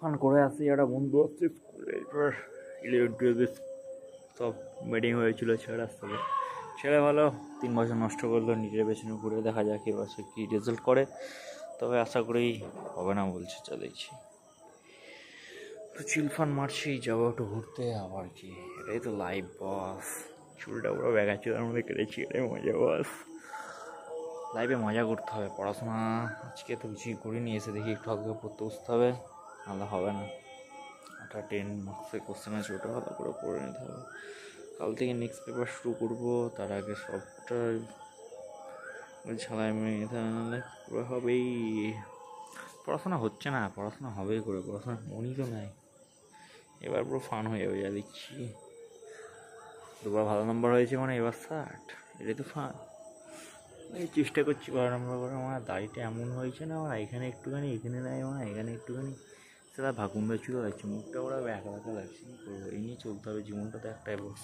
Fun করে আসি, একটা বন্ধু আসছে স্কুলে, এরপর 11-12 সব মিটিং হয়েছিল ছেড়ে আসতে হবে। ছেড়ে ভালো 3 বছর নষ্ট করলো নিজের পেছনে ঘুরে, দেখা যাক এবছর কী রেজাল্ট করে, তবে আশা করি হবে না বলছে, যা দেখছি। তো চিলফান মারছি, যাবো একটু ঘুরতে, আবার কি, এটাই তো লাইফ বস। চুলটা পুরো ব্যাগা চুলের মধ্যে কেটেছি, এটাই মজা বস। লাইফে মজা করতে হবে। পড়াশোনা আজকে তো কিছুই করিনি, এসে দেখি একটু হালকা পড়তে বসতে হবে, নাহলে হবে না। একটা 10 মার্কসের কোশ্চেন আছে, ওটা ভালো করে পড়ে নিতে হবে। কাল থেকে নেক্সট পেপার শুরু করবো, তার আগে সবটা ঝালাই মেরে নিতে হবে, নাহলে পুরো হবেই। পড়াশোনা হচ্ছে না, পড়াশোনা হবেই করে, পড়াশোনা মনই তো নাই। এবার পুরো ফান হয়ে যাবে, যা দেখছি। দুবার ভালো নম্বর হয়েছে মানে এবার 60, এটাই তো ফান। এই চেষ্টা করছি ভালো নম্বর করে। আমার দাড়িটা এমন হয়েছে না, আমার এখানে একটুখানি, এখানে নাই, আমার এখানে একটুখানি, সেটা ভাকুন্ডা চুলো লাগছে, মুখটা ওরা একা একা লাগছে। কী করবো, এই নিয়ে চলতে হবে, জীবনটা তো একটাই বস।